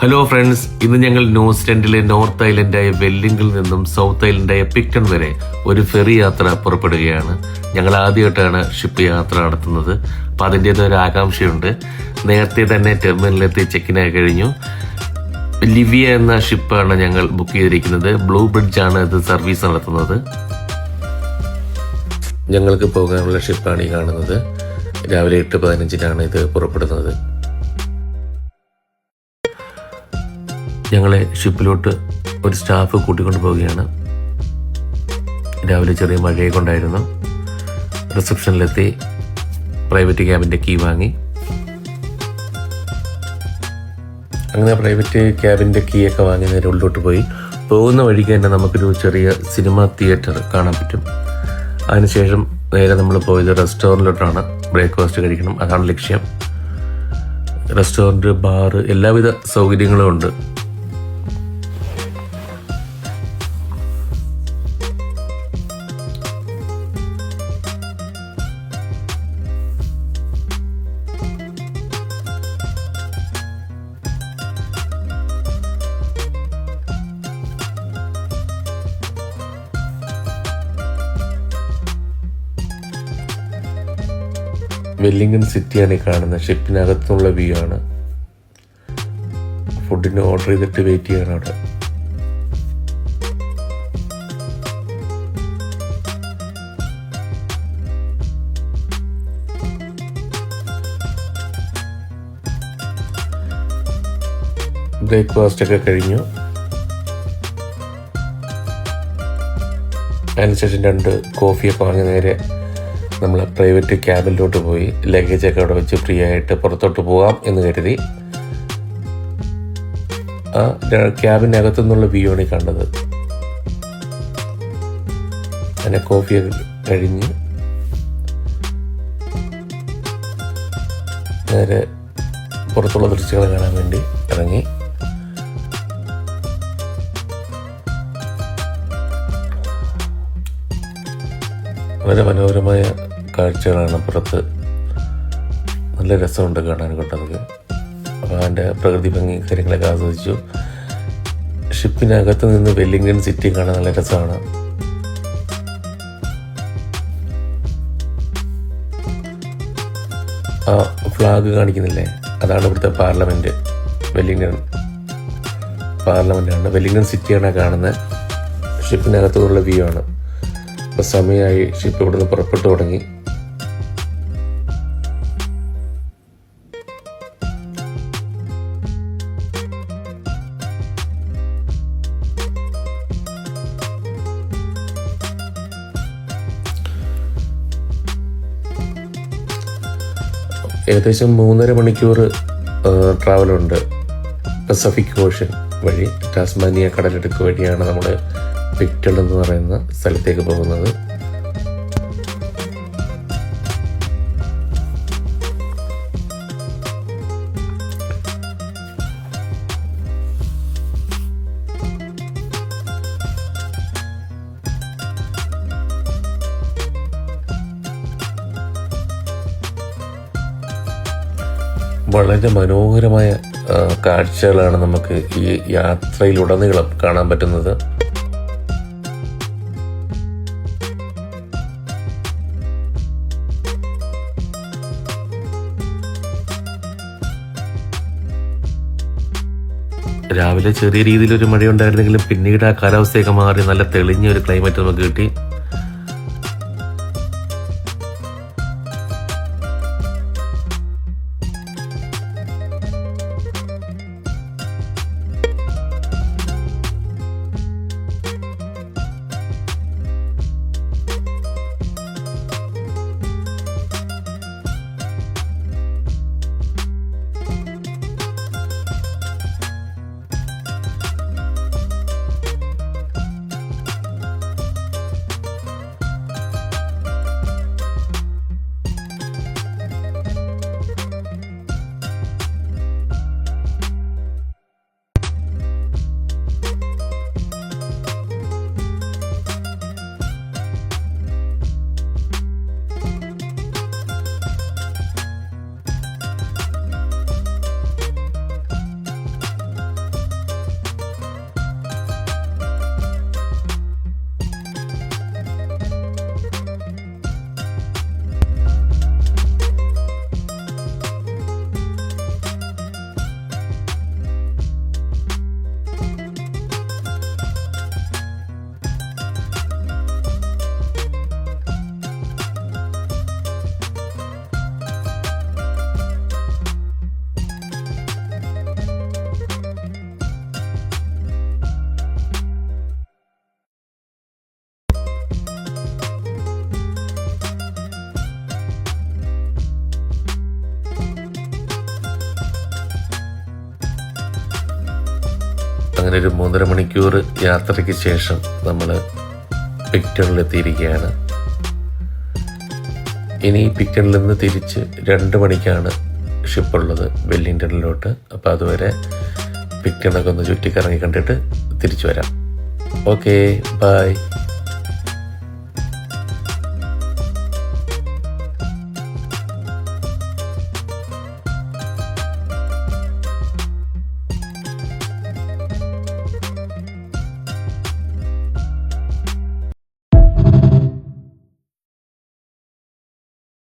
Hello friends, ഇന്ന് ഞങ്ങൾ ന്യൂസിലൻഡിലെ north ഐലൻഡായ വെല്ലിംഗിൽ നിന്നും സൗത്ത് ഐലൻഡായ പിക്ടൺ വരെ ഒരു ഫെറി യാത്ര പുറപ്പെടുകയാണ്. ഞങ്ങൾ ആദ്യമായിട്ടാണ് ഷിപ്പ് യാത്ര നടത്തുന്നത്. അപ്പം അതിൻ്റെതായ ഒരു ആകാംക്ഷയുണ്ട്. നേരത്തെ തന്നെ ടെർമിനലിലെത്തി ചെക്കിനായി കഴിഞ്ഞു. ലിവിയ എന്ന ഷിപ്പാണ് ഞങ്ങൾ ബുക്ക് ചെയ്തിരിക്കുന്നത്. ബ്ലൂ ബ്രിഡ്ജാണ് ഇത് സർവീസ് നടത്തുന്നത്. ഞങ്ങൾക്ക് പോകാനുള്ള ഷിപ്പാണ് ഈ കാണുന്നത്. രാവിലെ 8:15 ഇത് പുറപ്പെടുന്നത്. ഞങ്ങളെ ഷിപ്പിലോട്ട് ഒരു സ്റ്റാഫ് കൂട്ടിക്കൊണ്ട് പോവുകയാണ്. രാവിലെ ചെറിയ മഴയൊക്കെ ഉണ്ടായിരുന്നു. റിസപ്ഷനിലെത്തി പ്രൈവറ്റ് ക്യാബിൻ്റെ കീ വാങ്ങി. അങ്ങനെ പ്രൈവറ്റ് ക്യാബിൻ്റെ കീ ഒക്കെ വാങ്ങി നേരെ ഉള്ളിലോട്ട് പോയി. പോകുന്ന വഴിക്ക് തന്നെ നമുക്കൊരു ചെറിയ സിനിമ തിയേറ്റർ കാണാൻ പറ്റും. അതിനുശേഷം നേരെ നമ്മൾ പോയത് റെസ്റ്റോറൻറ്റിലോട്ടാണ്. ബ്രേക്ക്ഫാസ്റ്റ് കഴിക്കണം, അതാണ് ലക്ഷ്യം. റെസ്റ്റോറൻറ്റ്, ബാർ, എല്ലാവിധ സൗകര്യങ്ങളും ഉണ്ട്. വെല്ലിംഗൻ സിറ്റിയാണ് ഈ കാണുന്നത്. ഷിപ്പിനകത്തുള്ള വ്യൂ ആണ്. ഫുഡിന് ഓർഡർ ചെയ്തിട്ട് വെയിറ്റ് ചെയ്യണം അവിടെ. ബ്രേക്ക്ഫാസ്റ്റ് ഒക്കെ കഴിഞ്ഞു. അതിനുശേഷം 2 കോഫിയൊക്കെ വാങ്ങി നേരെ നമ്മൾ പ്രൈവറ്റ് ക്യാബിലോട്ട് പോയി. ലഗേജൊക്കെ അവിടെ വെച്ച് ഫ്രീ ആയിട്ട് പുറത്തോട്ട് പോകാം എന്ന് കരുതി. ആ ക്യാബിനകത്തു നിന്നുള്ള വ്യൂ ആണ് ഈ കണ്ടത്. അങ്ങനെ കോഫിയൊക്കെ കഴിഞ്ഞ് നേരെ പുറത്തുള്ള ദൃശ്യങ്ങൾ കാണാൻ വേണ്ടി ഇറങ്ങി. വളരെ മനോഹരമായ കാഴ്ചകളാണ് പുറത്ത്. നല്ല രസമുണ്ട് കാണാൻ കൊണ്ടതൊക്കെ. അപ്പോൾ അതിൻ്റെ പ്രകൃതി ഭംഗി കാര്യങ്ങളൊക്കെ ആസ്വദിച്ചു. ഷിപ്പിനകത്ത് നിന്ന് വെല്ലിംഗൻ സിറ്റി കാണാൻ നല്ല രസമാണ്. ആ ഫ്ലാഗ് കാണിക്കുന്നില്ലേ, അതാണ് ഇവിടുത്തെ പാർലമെൻറ്റ്. വെല്ലിംഗൻ പാർലമെൻറ്റാണ്. വെല്ലിംഗൻ സിറ്റിയാണ് കാണുന്നത്. ഷിപ്പിനകത്തുള്ള വ്യൂ ആണ്. ഇപ്പോൾ സമയമായി. ഷിപ്പ് ഇവിടെ നിന്ന് പുറപ്പെട്ടു തുടങ്ങി. ഏകദേശം 3.5 മണിക്കൂർ ട്രാവലുണ്ട്. പസഫിക് ഓഷൻ വഴി ടാസ്മാനിയ കടലിടുക്ക് വഴിയാണ് നമ്മൾ പിക്ടൺ എന്ന് പറയുന്ന സ്ഥലത്തേക്ക് പോകുന്നത്. വളരെ മനോഹരമായ കാഴ്ചകളാണ് നമുക്ക് ഈ യാത്രയിലുടനീളം കാണാൻ പറ്റുന്നത്. രാവിലെ ചെറിയ രീതിയിലൊരു മഴയുണ്ടായിരുന്നെങ്കിലും പിന്നീട് ആ കാലാവസ്ഥയൊക്കെ മാറി നല്ല തെളിഞ്ഞ ഒരു ക്ലൈമറ്റ് നമുക്ക് കിട്ടി. അങ്ങനെ ഒരു 3.5 മണിക്കൂർ യാത്രയ്ക്ക് ശേഷം നമ്മൾ പിക്ടണിലെത്തിയിരിക്കുകയാണ്. ഇനി പിക്ടണിൽ നിന്ന് തിരിച്ച് 2 മണിക്കാണ് ഷിപ്പുള്ളത് വെല്ലിംഗ്ടണിലോട്ട്. അപ്പോൾ അതുവരെ പിക്ടണൊക്കെ ഒന്ന് ചുറ്റിക്കറങ്ങി കണ്ടിട്ട് തിരിച്ചു വരാം. Okay, by.